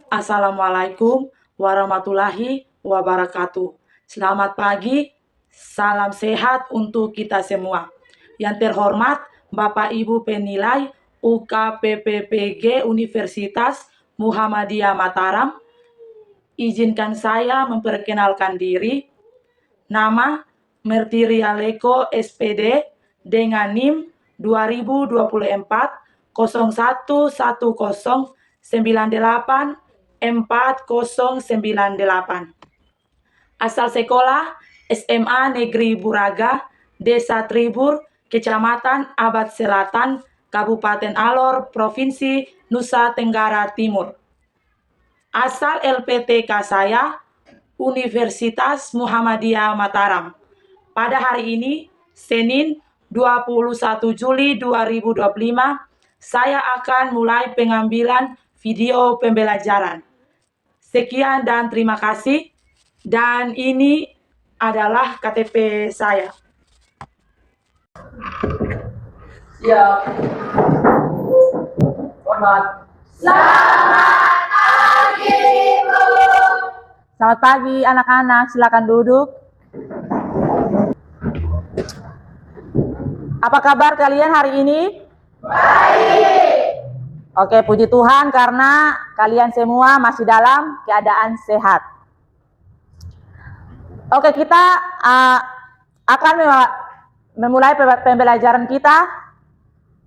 Assalamualaikum warahmatullahi wabarakatuh. Selamat pagi, salam sehat untuk kita semua. Yang terhormat Bapak Ibu penilai UKPPPG Universitas Muhammadiyah Mataram, izinkan saya memperkenalkan diri. Nama Mertirialeko SPD dengan NIM 2024 011098 4098. Asal sekolah SMA Negeri Buraga, Desa Tribur, Kecamatan Abad Selatan, Kabupaten Alor, Provinsi Nusa Tenggara Timur. Asal LPTK saya, Universitas Muhammadiyah Mataram. Pada hari ini, Senin 21 Juli 2025, saya akan mulai pengambilan video pembelajaran. Sekian dan terima kasih. Dan ini adalah KTP saya. Siap. Hormat. Selamat pagi, Bu. Selamat pagi anak-anak, silakan duduk. Apa kabar kalian hari ini? Baik. Oke, puji Tuhan karena kalian semua masih dalam keadaan sehat. Oke, kita akan memulai pembelajaran kita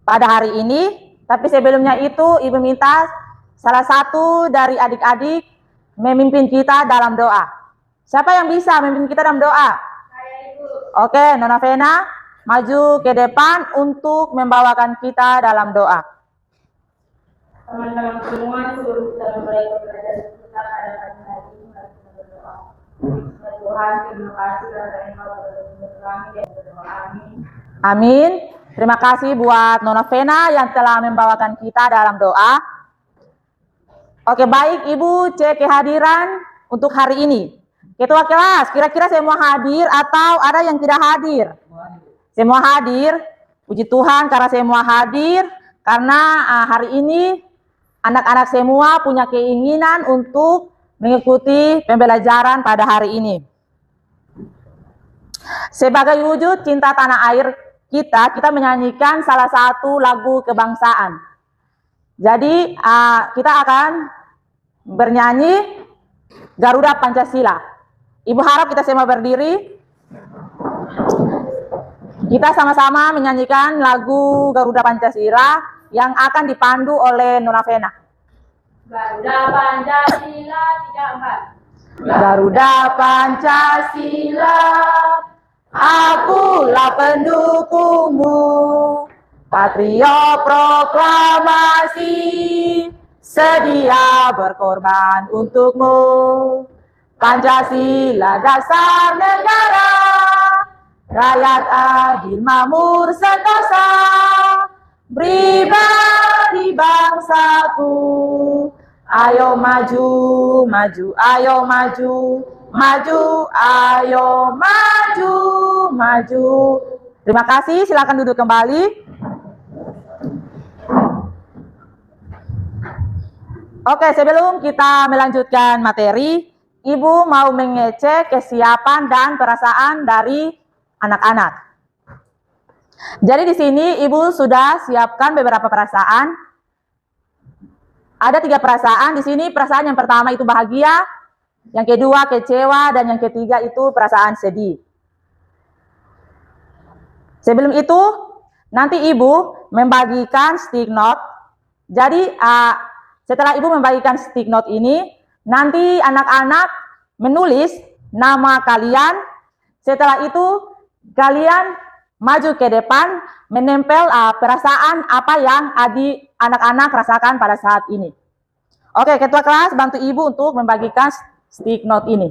pada hari ini. Tapi sebelumnya itu, Ibu minta salah satu dari adik-adik memimpin kita dalam doa. Siapa yang bisa memimpin kita dalam doa? Saya, Ibu. Oke, Nona Vena, maju ke depan untuk membawakan kita dalam doa. Teman-teman semua, sebelum kita memulai pembelajaran kita pada pagi hari ini, mari kita berdoa. Ya Tuhan, terima kasih karena Engkau telah menuntun kami dan berdoa. Amin. Amin. Terima kasih buat Nona Vena yang telah membawakan kita dalam doa. Oke, baik Ibu, cek kehadiran untuk hari ini. Ketua kelas, kira-kira semua hadir atau ada yang tidak hadir? Semua hadir. Puji Tuhan karena semua hadir. Karena hari ini anak-anak semua punya keinginan untuk mengikuti pembelajaran pada hari ini. Sebagai wujud cinta tanah air kita menyanyikan salah satu lagu kebangsaan. Jadi kita akan bernyanyi Garuda Pancasila. Ibu harap kita semua berdiri. Kita sama-sama menyanyikan lagu Garuda Pancasila yang akan dipandu oleh Nona Vena. Garuda Pancasila 34. Garuda Pancasila, akulah pendukungmu. Patriot proklamasi, sedia berkorban untukmu. Pancasila dasar negara, rakyat adil makmur sentosa, pribadi bangsaku. Ayo maju, maju, ayo maju, maju, ayo maju, maju. Terima kasih, silakan duduk kembali. Oke, sebelum kita melanjutkan materi, Ibu mau mengecek kesiapan dan perasaan dari anak-anak. Jadi di sini Ibu sudah siapkan beberapa perasaan. Ada 3 perasaan di sini. Perasaan yang pertama itu bahagia, yang kedua kecewa, dan yang ketiga itu perasaan sedih. Sebelum itu, nanti Ibu membagikan stick note. Jadi setelah Ibu membagikan stick note ini, nanti anak-anak menulis nama kalian. Setelah itu kalian maju ke depan, menempel perasaan apa yang anak-anak rasakan pada saat ini. Oke, ketua kelas bantu Ibu untuk membagikan stick note ini.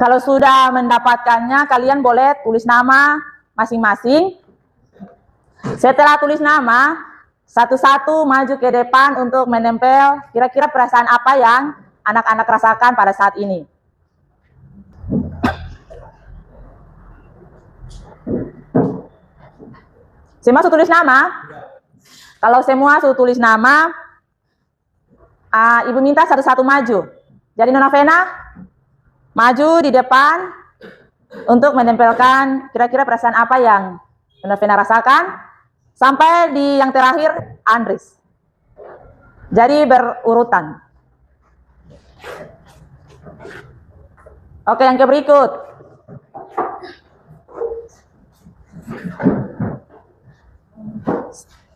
Kalau sudah mendapatkannya, kalian boleh tulis nama masing-masing. Setelah tulis nama, satu-satu maju ke depan untuk menempel kira-kira perasaan apa yang anak-anak rasakan pada saat ini. Semua sudah tulis nama? Kalau semua sudah tulis nama, Ibu minta satu-satu maju. Jadi Nona Vena, maju di depan untuk menempelkan kira-kira perasaan apa yang Nona Vena rasakan. Sampai di yang terakhir, Andris. Jadi berurutan. Oke, yang ke berikut.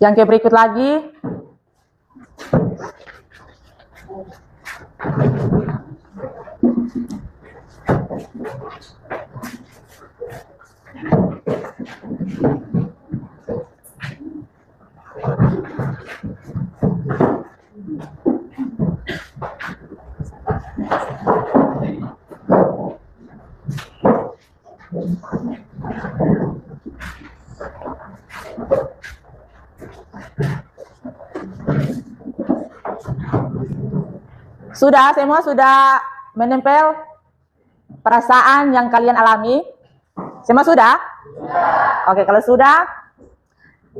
Yang ke berikut lagi. Sudah, semua sudah menempel perasaan yang kalian alami? Semua sudah? Oke, kalau sudah,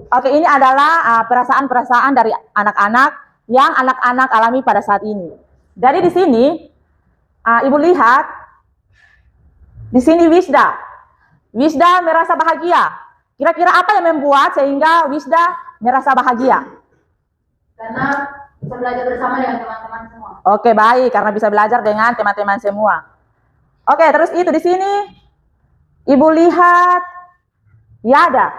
oke, ini adalah perasaan-perasaan dari anak-anak yang anak-anak alami pada saat ini. Jadi di sini, Ibu lihat, di sini Wisda. Wisda merasa bahagia. Kira-kira apa yang membuat sehingga Wisda merasa bahagia? Karena bisa belajar bersama dengan teman-teman semua. Oke, baik, karena bisa belajar dengan teman-teman semua. Oke, terus itu di sini Ibu lihat Yada.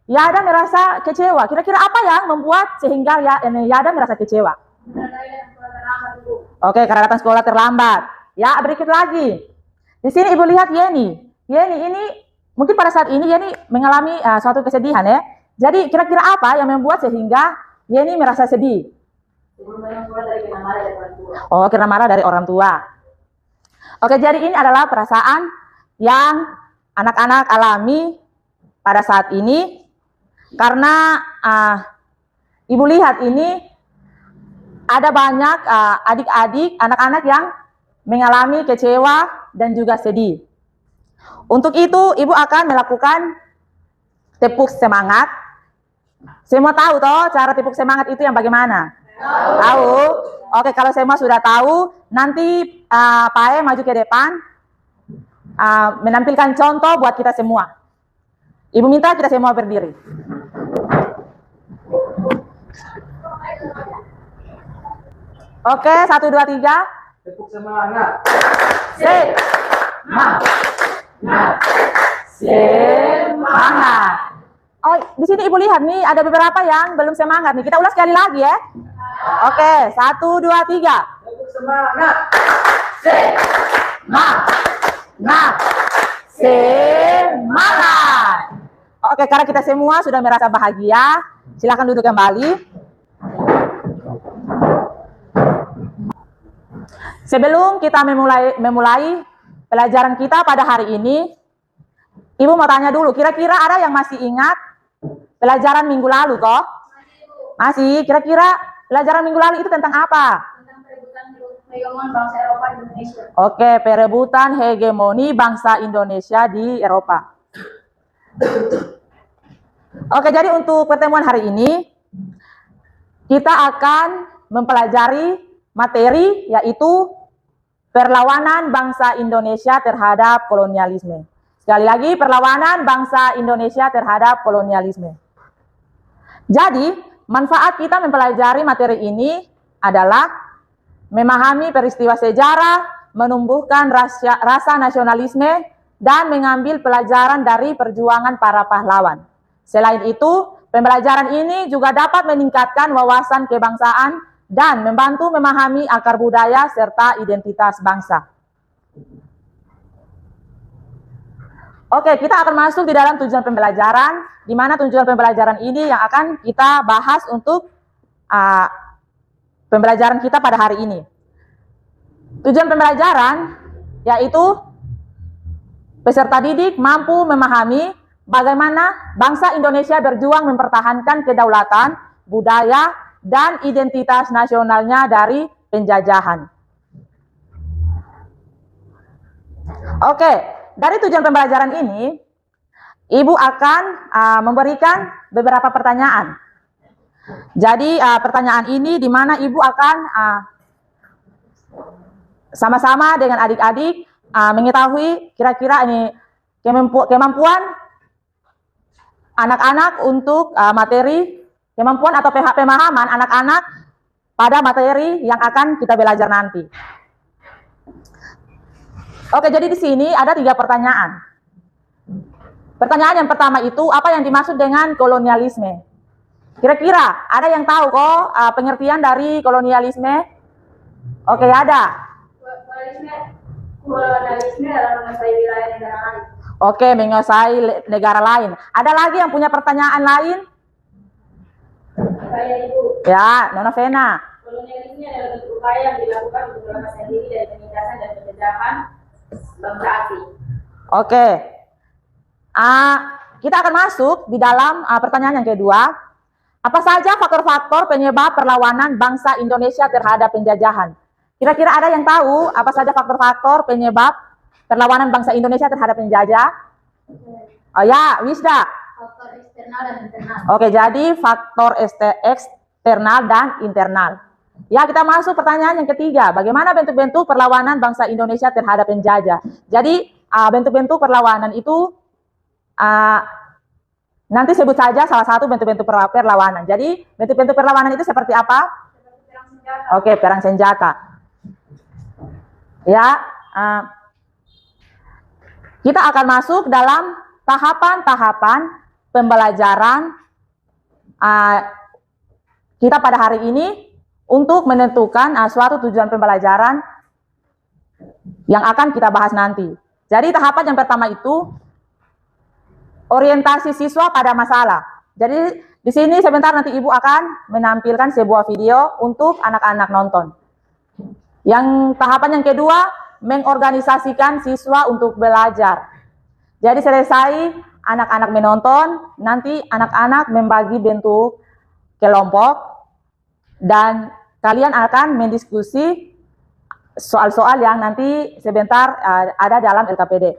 Yada merasa kecewa. Kira-kira apa yang membuat sehingga Yada merasa kecewa? Oke, karena datang sekolah terlambat. Ya, berikut lagi. Di sini Ibu lihat Yeni. Yeni ini mungkin pada saat ini Yeni mengalami suatu kesedihan ya. Jadi kira-kira apa yang membuat sehingga Yeni merasa sedih? Oh, karena marah dari orang tua. Oke, jadi ini adalah perasaan yang anak-anak alami pada saat ini. Karena Ibu lihat ini ada banyak adik-adik, anak-anak yang mengalami kecewa dan juga sedih. Untuk itu, Ibu akan melakukan tepuk semangat. Semua tahu toh cara tepuk semangat itu yang bagaimana? Tahu? Oke, kalau semua sudah tahu, nanti Pak E maju ke depan menampilkan contoh buat kita semua. Ibu minta kita semua berdiri. Oke, 1, 2, 3. Tepuk semangat. Semangat. Oh, di sini Ibu lihat nih ada beberapa yang belum semangat nih. Kita ulas sekali lagi ya. Oke, 1, 2, 3. Tepuk semangat. Semangat. Oke, karena kita semua sudah merasa bahagia, silakan duduk kembali. Sebelum kita memulai pelajaran kita pada hari ini, Ibu mau tanya dulu, kira-kira ada yang masih ingat pelajaran minggu lalu kok? Masih? Kira-kira pelajaran minggu lalu itu tentang apa? Tentang perebutan hegemoni bangsa Eropa di Indonesia. Oke, perebutan hegemoni bangsa Indonesia di Eropa. Oke, jadi untuk pertemuan hari ini, kita akan mempelajari materi yaitu perlawanan bangsa Indonesia terhadap kolonialisme. Sekali lagi, perlawanan bangsa Indonesia terhadap kolonialisme. Jadi, manfaat kita mempelajari materi ini adalah memahami peristiwa sejarah, menumbuhkan rasa nasionalisme, dan mengambil pelajaran dari perjuangan para pahlawan. Selain itu, pembelajaran ini juga dapat meningkatkan wawasan kebangsaan dan membantu memahami akar budaya serta identitas bangsa. Oke, kita akan masuk di dalam tujuan pembelajaran, di mana tujuan pembelajaran ini yang akan kita bahas untuk pembelajaran kita pada hari ini. Tujuan pembelajaran yaitu peserta didik mampu memahami bagaimana bangsa Indonesia berjuang mempertahankan kedaulatan, budaya, dan identitas nasionalnya dari penjajahan. Oke, dari tujuan pembelajaran ini, Ibu akan memberikan beberapa pertanyaan. Jadi pertanyaan ini di mana Ibu akan sama-sama dengan adik-adik mengetahui kira-kira ini kemampuan anak-anak untuk materi, kemampuan atau pemahaman anak-anak pada materi yang akan kita belajar nanti. Oke, jadi di sini ada 3 pertanyaan. Pertanyaan yang pertama itu, apa yang dimaksud dengan kolonialisme? Kira-kira ada yang tahu kok pengertian dari kolonialisme? Oke, ada. Kolonialisme adalah menguasai wilayah negara lain. Oke, menguasai negara lain. Ada lagi yang punya pertanyaan lain? Saya Ibu. Ya, Nona Vena. Kolonialisme adalah bentuk upaya yang dilakukan untuk melepaskan diri dari penindasan dan penjajahan bangsa asing. Oke. Kita akan masuk di dalam pertanyaan yang kedua. Apa saja faktor-faktor penyebab perlawanan bangsa Indonesia terhadap penjajahan? Kira-kira ada yang tahu apa saja faktor-faktor penyebab perlawanan bangsa Indonesia terhadap penjajah? Oh ya, Wisda. Faktor eksternal dan internal. Oke, jadi faktor eksternal dan internal. Ya, kita masuk pertanyaan yang ketiga. Bagaimana bentuk-bentuk perlawanan bangsa Indonesia terhadap penjajah? Jadi, bentuk-bentuk perlawanan itu nanti sebut saja salah satu bentuk-bentuk perlawanan. Jadi, bentuk-bentuk perlawanan itu seperti apa? Oke, perang senjata. Ya, kita akan masuk dalam tahapan-tahapan pembelajaran kita pada hari ini untuk menentukan suatu tujuan pembelajaran yang akan kita bahas nanti. Jadi tahapan yang pertama itu orientasi siswa pada masalah. Jadi di sini sebentar nanti Ibu akan menampilkan sebuah video untuk anak-anak nonton. Yang tahapan yang kedua, mengorganisasikan siswa untuk belajar. Jadi selesai anak-anak menonton, nanti anak-anak membagi bentuk kelompok dan kalian akan mendiskusi soal-soal yang nanti sebentar ada dalam LKPD.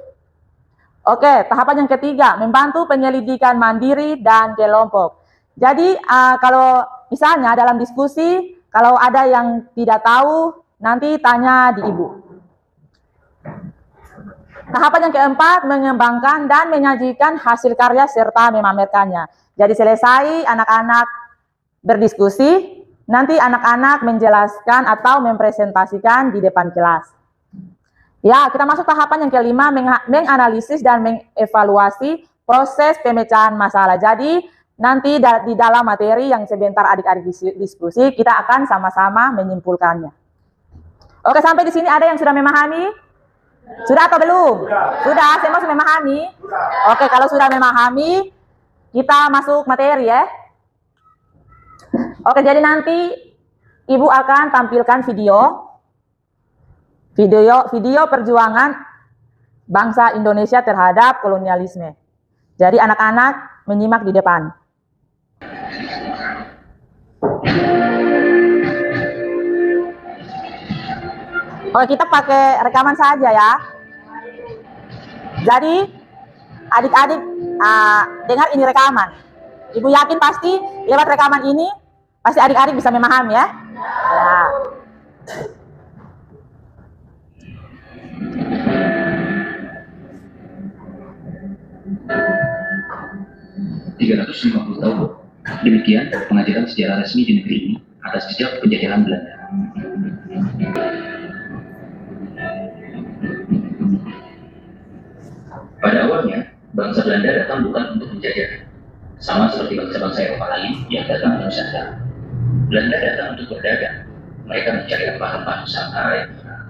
Oke, tahapan yang ketiga, membantu penyelidikan mandiri dan kelompok. Jadi kalau misalnya dalam diskusi, kalau ada yang tidak tahu, nanti tanya di Ibu. Tahapan yang keempat, mengembangkan dan menyajikan hasil karya serta memamerkannya. Jadi selesai anak-anak berdiskusi, nanti anak-anak menjelaskan atau mempresentasikan di depan kelas. Ya, kita masuk tahapan yang kelima, menganalisis dan mengevaluasi proses pemecahan masalah. Jadi nanti di dalam materi yang sebentar adik-adik diskusi, kita akan sama-sama menyimpulkannya. Oke, sampai di sini ada yang sudah memahami? Sudah atau belum? Sudah, saya masuk memahami? Oke, kalau sudah memahami, kita masuk materi ya. Oke, jadi nanti Ibu akan tampilkan video perjuangan bangsa Indonesia terhadap kolonialisme. Jadi anak-anak menyimak di depan. Oke, kita pakai rekaman saja ya. Jadi adik-adik dengar ini rekaman. Ibu yakin pasti lewat rekaman ini pasti adik-adik bisa memahami ya. Ya. ...350 tahun. Demikian pengajaran sejarah resmi di negeri ini atas jejak penjajahan Belanda. Pada awalnya, bangsa Belanda datang bukan untuk menjajah, sama seperti bangsa-bangsa Eropa lain yang datang ke Nusantara. Belanda datang untuk berdagang. Mereka mencari rempah-rempah Nusantara yang murah.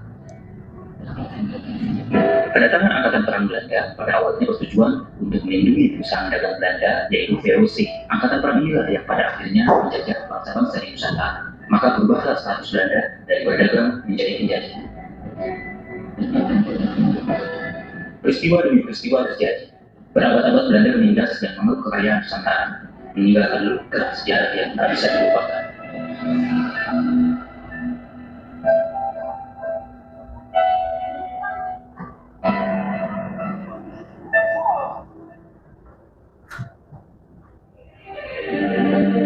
Kedatangan Angkatan Perang Belanda pada awalnya bertujuan untuk melindungi perusahaan dagang Belanda, yaitu VOC. Angkatan Perang inilah yang pada akhirnya menjajah bangsa-bangsa di Nusantara. Maka berubahlah status Belanda dari berdagang menjadi penjajah. Peristiwa demi peristiwa terjadi. Berabad-abad Belanda menindas dan mengeluk kekayaan Nusantara, meninggalkan luka sejarah yang tak bisa dilupakan.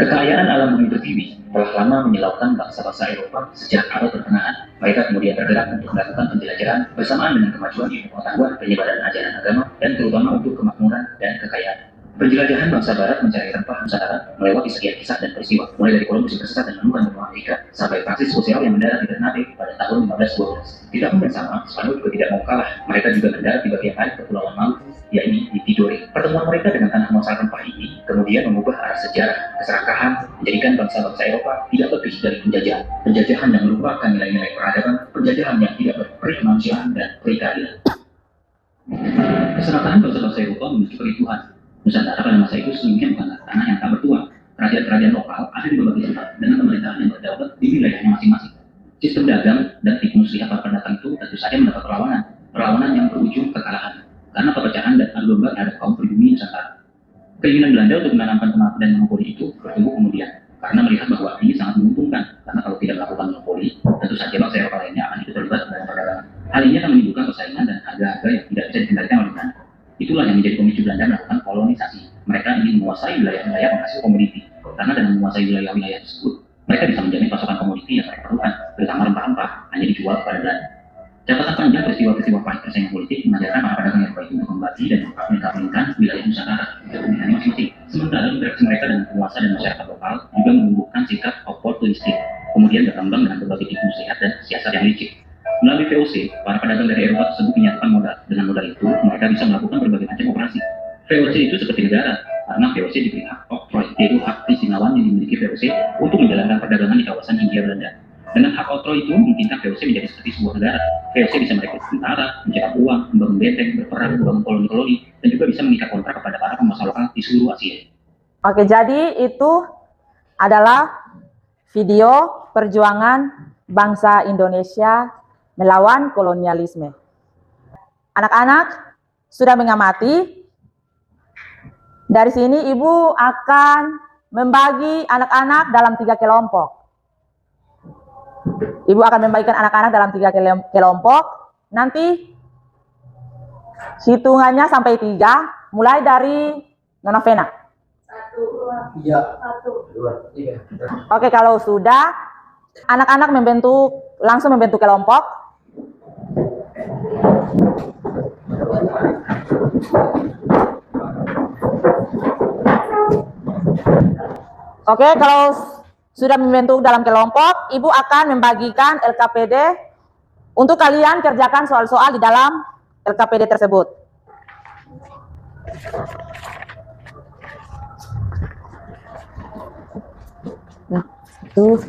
Kekayaan alam bumi pertiwi telah lama menyilaukan bangsa-bangsa Eropa sejak abad pertengahan. Mereka kemudian tergerak untuk melakukan penjelajahan bersamaan dengan kemajuan ilmu pengetahuan, penyebaran ajaran agama, dan terutama untuk kemakmuran dan kekayaan. Penjelajahan bangsa Barat mencari rempah Nusantara melewati sekian kisah dan peristiwa, mulai dari Columbus yang tersesat dan menemukan benua Amerika, sampai Francis sosial yang mendarat di Ternate pada tahun 1512. Di tahun yang sama, Spanyol juga tidak mau kalah. Mereka juga mendarat di bagian lain Kepulauan Maluku, yakni di Tidore. Pertemuan mereka dengan tanah muasal rempah ini kemudian mengubah arah sejarah keserakahan, menjadikan bangsa-bangsa Eropa tidak lebih dari penjajahan. Penjajahan yang melupakan nilai-nilai peradaban, penjajahan yang tidak berperi kemanusiaan dan perikeadilan. Keserakahan bangsa-bangsa Eropa menuju kericuhan. Nusantara pada masa itu sesungguhnya bukanlah tanah yang tak bertuan. Kerajaan-kerajaan lokal ada di berbagai tempat dengan pemerintahan yang berdaulat di wilayahnya masing-masing. Sistem dagang dan tipu muslihat para pendatang itu tentu saja mendapat perlawanan yang berujung kekalahan karena perpecahan dan adu domba terhadap kaum pribumi Nusantara. Keinginan Belanda untuk menanamkan pengaruh dan monopoli itu bertumbuh kemudian karena melihat bahwa ini sangat menguntungkan, karena kalau tidak melakukan monopoli, tentu saja bangsa Eropa lainnya akan ikut terlibat dalam perdagangan. Hal ini akan menimbulkan persaingan dan harga-harga yang tidak bisa dikendalikan oleh Belanda. Itulah yang menjadi pemicu Belanda melakukan kolonisasi. Mereka ingin menguasai wilayah-wilayah penghasil komoditi, karena dengan menguasai wilayah-wilayah tersebut, mereka bisa menjamin pasokan komoditi yang mereka perlukan, terutama rempah-rempah, hanya dijual kepada Belanda. Catatan panjang peristiwa-peristiwa pahit persaingan politik mengajarkan para pedagang Eropa itu untuk membagi dan mengkawinkan wilayah Nusantara untuk kepentingannya masing-masing. Sementara interaksi mereka dengan penguasa dan masyarakat lokal juga menumbuhkan sikap opportunistik, kemudian berkembang dengan berbagai tipu muslihat dan siasat yang licik. Melalui VOC, para pedagang dari Eropa tersebut menyatakan modal. Dengan modal itu, mereka bisa melakukan berbagai macam operasi. VOC itu seperti negara, karena VOC diberi hak oktroi, yaitu hak keistimewaan yang dimiliki VOC untuk menjalankan perdagangan di kawasan Hindia Belanda. Dengan hak oktroi itu, memungkinkan VOC menjadi seperti sebuah negara. VOC bisa merekrut tentara, mencetak uang, membangun benteng, berperang, membangun koloni-koloni, dan juga bisa mengikat kontrak kepada para penguasa lokal di seluruh Asia. Oke, jadi itu adalah video perjuangan bangsa Indonesia melawan kolonialisme. Anak-anak sudah mengamati. Dari sini Ibu akan membagi anak-anak dalam 3 kelompok. Ibu akan membagikan anak-anak dalam 3 kelompok. Nanti hitungannya sampai 3, mulai dari Nona Vena. 1, 2, Iya. 1. 2, 3. Oke, kalau sudah, anak-anak langsung membentuk kelompok. Oke, kalau sudah membentuk dalam kelompok, Ibu akan membagikan LKPD untuk kalian kerjakan soal-soal di dalam LKPD tersebut. Nah, 1,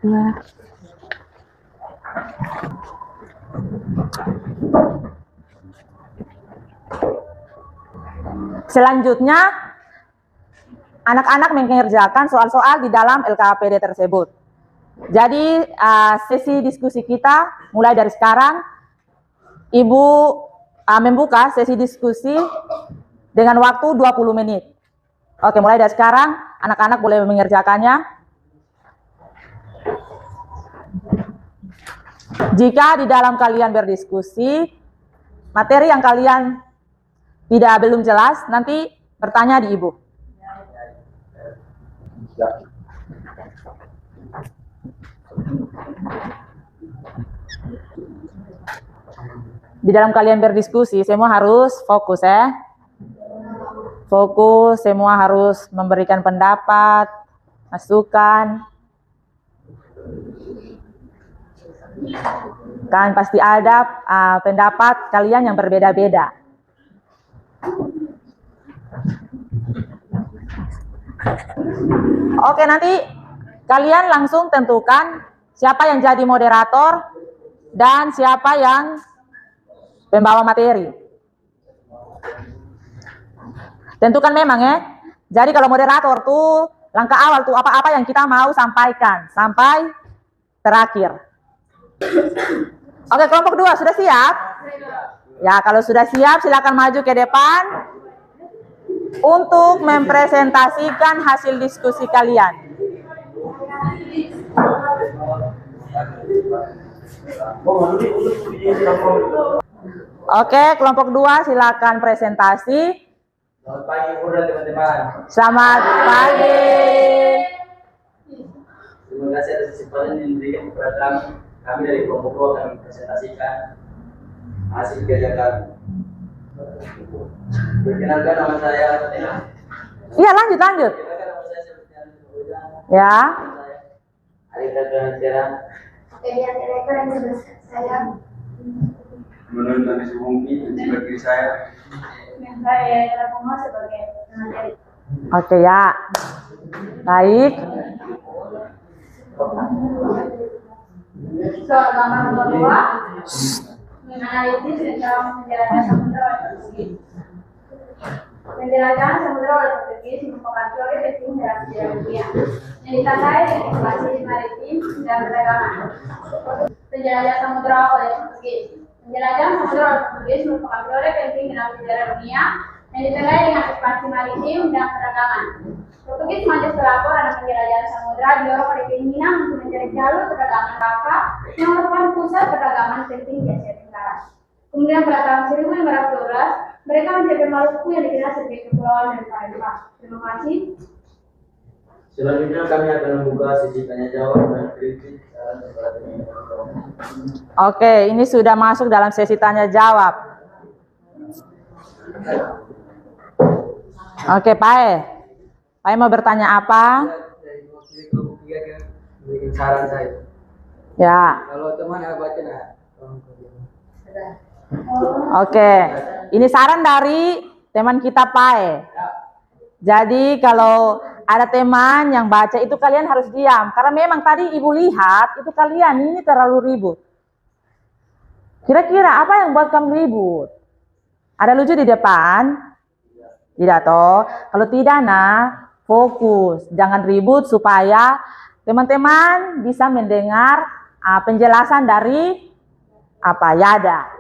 2. Selanjutnya, anak-anak mengerjakan soal-soal di dalam LKPD tersebut. Jadi, sesi diskusi kita mulai dari sekarang. Ibu membuka sesi diskusi dengan waktu 20 menit. Oke, mulai dari sekarang, anak-anak boleh mengerjakannya. Jika di dalam kalian berdiskusi, materi yang kalian belum jelas, nanti bertanya di Ibu. Di dalam kalian berdiskusi, semua harus fokus ya. Fokus, semua harus memberikan pendapat, masukan. Kan pasti ada pendapat kalian yang berbeda-beda. Oke, nanti kalian langsung tentukan siapa yang jadi moderator dan siapa yang pembawa materi. Tentukan memang ya. Jadi kalau moderator tuh langkah awal tuh apa-apa yang kita mau sampaikan sampai terakhir. Oke, kelompok 2 sudah siap? Ya, kalau sudah siap silakan maju ke depan untuk mempresentasikan hasil diskusi kalian. Oke, kelompok 2 silakan presentasi. Selamat pagi Bunda teman-teman. Selamat pagi. Terima kasih atas kesempatan yang diberikan kepada kami. Kami dari kelompok 2 akan mempresentasikan hasil kerja kami. Perkenalkan nama saya. Iya, lanjut. Perkenalkan nama saya Sebastian Sebastian. Ya. Alika Johannes. Oke, di antara kalian sebelah saya. Menurut Nabi Subungki, sebagai saya. Yang saya Rapomo sebagai materi. Oke ya. Baik. Soal gambar nomor 2, menganalisis tentang penjelasan samudera Portugis. Penjelasan samudera Portugis merupakan teori penting dalam sejarah dunia yang ditandai dengan ekspansi maritim dan perdagangan. Penjelasan samudera oleh Portugis. Penjelajahan samudera oleh Portugis merupakan teori penting dalam sejarah dunia yang ditandai dengan ekspansi maritim dan perdagangan. Portugis maju setelah karena penjelajahan samudera didorong oleh keinginan untuk mencari jalur perdagangan Malaka yang merupakan pusat perdagangan penting di Asia Tenggara. Kemudian pada tahun 1512, mereka mencapai Maluku yang dikenal sebagai Kepulauan dan Palembang. Terima kasih. Selanjutnya kami akan membuka sesi tanya jawab dan kritik saran kepada teman-teman. Oke, ini sudah masuk dalam sesi tanya jawab. Oke, Pak Pak mau bertanya apa? Dari kelompok 3 kan bikin saran saya. Ya. Kalau teman ada baca nah. Oke. Ini saran dari teman kita, Pak. Jadi kalau ada teman yang baca itu kalian harus diam. Karena memang tadi Ibu lihat itu kalian ini terlalu ribut. Kira-kira apa yang buat kamu ribut? Ada lucu di depan? Tidak toh? Kalau tidak fokus. Jangan ribut supaya teman-teman bisa mendengar penjelasan dari Yada.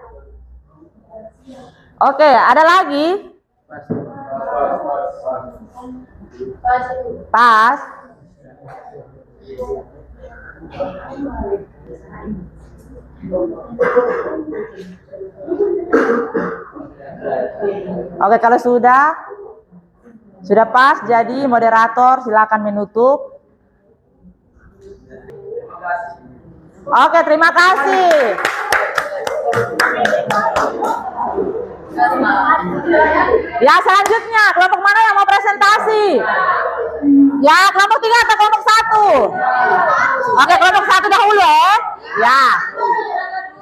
Oke, ada lagi? Pas. Oke, kalau sudah pas, jadi moderator silakan menutup. Oke, terima kasih. Ya, selanjutnya kelompok mana yang mau presentasi? Ya, kelompok 3 atau kelompok 1? Oke, kelompok 1 dahulu ya. Ya.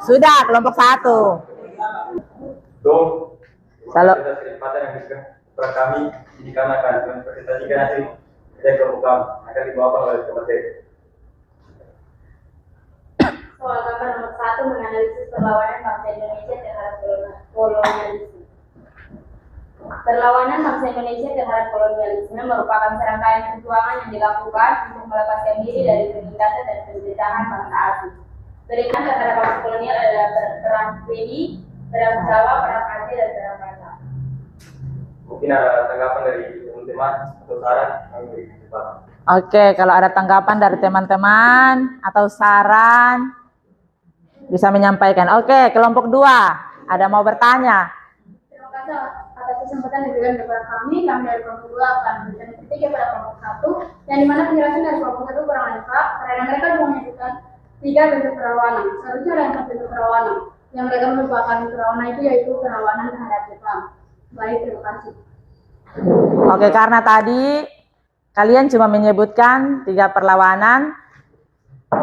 Sudah, kelompok 1. Salam. Kesempatan yang diberikan kepada kami ini kami akan mempresentasikan hasil kerja kelompok kami akan dibawakan oleh teman-teman. Soal gambar nomor 1 menganalisis perlawanan bangsa Indonesia terhadap kolonialisme. Perlawanan bangsa Indonesia terhadap kolonialisme merupakan serangkaian perjuangan yang dilakukan untuk melepaskan diri dari penindasan dan penjajahan bangsa asing. Berikan terhadap bangsa kolonial adalah perang Beni, perang Jawa, perang Aceh, dan perang Batak. Mungkin ada tanggapan dari teman-teman atau saran kami beri kesempatan. Oke, kalau ada tanggapan dari teman-teman atau saran bisa menyampaikan. Oke, kelompok 2 ada mau bertanya. Terima kasih atas kesempatan yang diberikan kepada kami. Kami dari kelompok 2 akan memberikan kritik kepada kelompok 1, yang dimana penjelasan dari kelompok 1 kurang lengkap karena mereka cuma menyebutkan 3 bentuk perlawanan. Seharusnya ada 4 bentuk perlawanan. Yang mereka merupakan perlawanan itu yaitu perlawanan terhadap Jepang. Baik, terima kasih. Oke, karena tadi kalian cuma menyebutkan 3 perlawanan,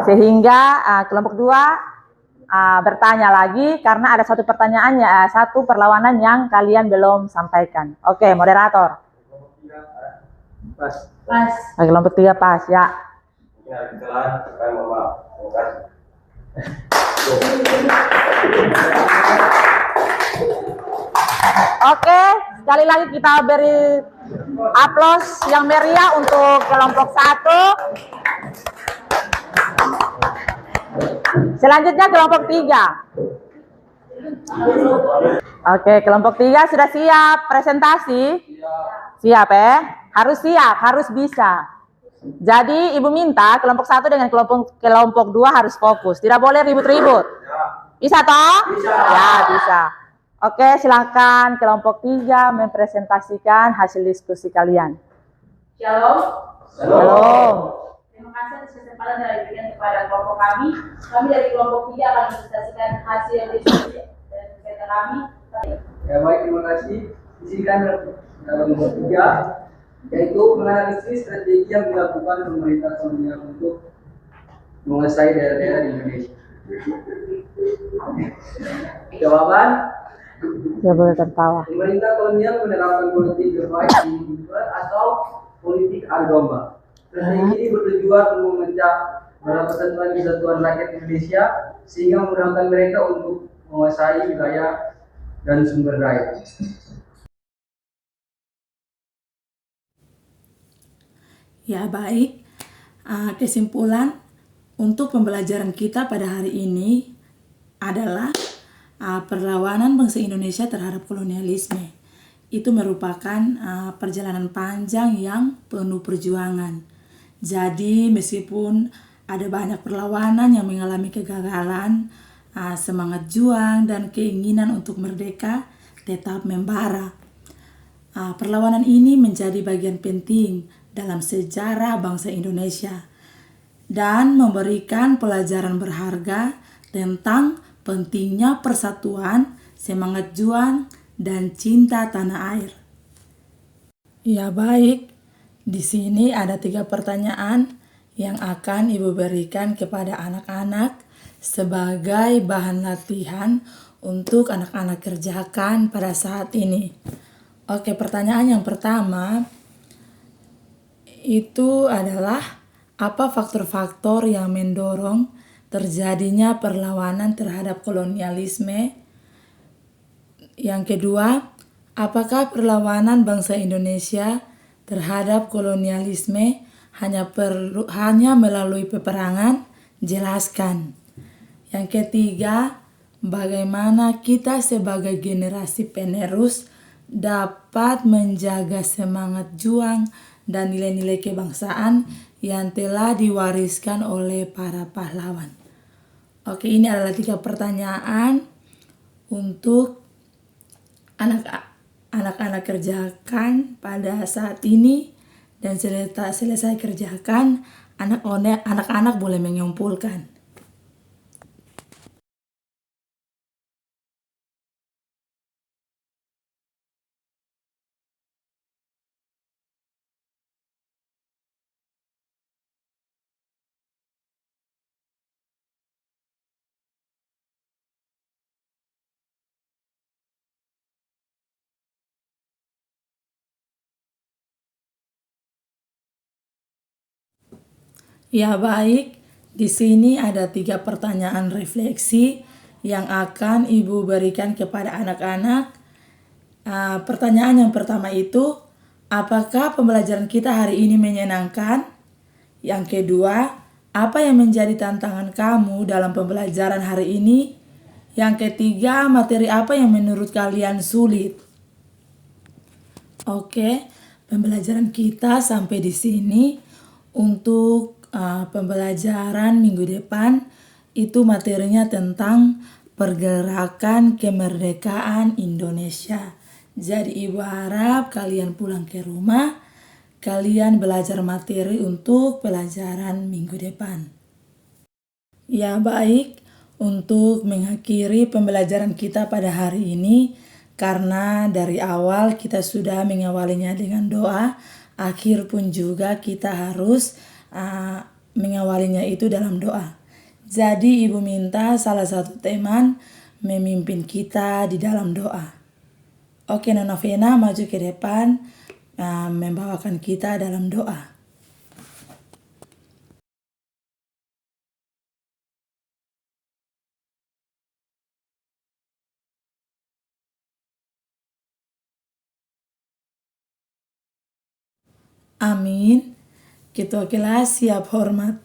sehingga kelompok 2 bertanya lagi karena ada satu pertanyaannya, satu perlawanan yang kalian belum sampaikan. Oke, moderator. Pas. Oke, kelompok 3 pas ya. Mungkin ada kesalahan, kami mohon maaf. Terima kasih. Oke, sekali lagi kita beri aplaus yang meriah untuk kelompok 1. Selanjutnya kelompok 3. Oke, kelompok 3 sudah siap presentasi? Siap ya? Harus siap, harus bisa. Jadi Ibu minta kelompok 1 dengan kelompok 2 harus fokus. Tidak boleh ribut-ribut. Bisa toh? Ya, bisa. Oke, silakan kelompok 3 mempresentasikan hasil diskusi kalian. Shalom. Shalom. Terima kasih atas kesempatan yang diberikan kepada kelompok kami. Kami dari kelompok 3 akan mempresentasikan hasil diskusi dan kegiatan kami. Ya baik, terima kasih. Izinkan dalam nomor 3, yaitu menganalisis strategi yang dilakukan pemerintah kolonial untuk menguasai daerah-daerah di Indonesia. Jawaban: Ya boleh tertawa. pemerintah kolonial menerapkan politik divide and conquer atau politik agama. Strategi ini bertujuan untuk memecah belah persatuan kesatuan rakyat Indonesia sehingga memudahkan mereka untuk menguasai wilayah dan sumber daya. Ya baik, kesimpulan untuk pembelajaran kita pada hari ini adalah perlawanan bangsa Indonesia terhadap kolonialisme. Itu merupakan perjalanan panjang yang penuh perjuangan. Jadi meskipun ada banyak perlawanan yang mengalami kegagalan, semangat juang dan keinginan untuk merdeka tetap membara. Perlawanan ini menjadi bagian penting dalam sejarah bangsa Indonesia dan memberikan pelajaran berharga tentang pentingnya persatuan, semangat juang, dan cinta tanah air. Ya baik, di sini ada 3 pertanyaan yang akan Ibu berikan kepada anak-anak sebagai bahan latihan untuk anak-anak kerjakan pada saat ini. Oke, pertanyaan yang pertama itu adalah apa faktor-faktor yang mendorong terjadinya perlawanan terhadap kolonialisme? Yang kedua, apakah perlawanan bangsa Indonesia terhadap kolonialisme hanya melalui peperangan? Jelaskan. Yang ketiga, bagaimana kita sebagai generasi penerus dapat menjaga semangat juang dan nilai-nilai kebangsaan yang telah diwariskan oleh para pahlawan. Oke, ini adalah 3 pertanyaan untuk anak-anak kerjakan pada saat ini, dan selesai kerjakan, anak-anak boleh mengumpulkan. Ya baik, di sini ada 3 pertanyaan refleksi yang akan Ibu berikan kepada anak-anak. Pertanyaan yang pertama itu, apakah pembelajaran kita hari ini menyenangkan? Yang kedua, apa yang menjadi tantangan kamu dalam pembelajaran hari ini? Yang ketiga, materi apa yang menurut kalian sulit? Oke, pembelajaran kita sampai di sini. Untuk pembelajaran minggu depan itu materinya tentang pergerakan kemerdekaan Indonesia. Jadi Ibu harap kalian pulang ke rumah, kalian belajar materi untuk pelajaran minggu depan. Ya baik, untuk mengakhiri pembelajaran kita pada hari ini, karena dari awal kita sudah mengawalinya dengan doa, akhir pun juga kita harus mengawalinya itu dalam doa. Jadi Ibu minta salah satu teman memimpin kita di dalam doa. Oke, Nona Vena maju ke depan membawakan kita dalam doa. Amin. Ketua kelas siap hormat.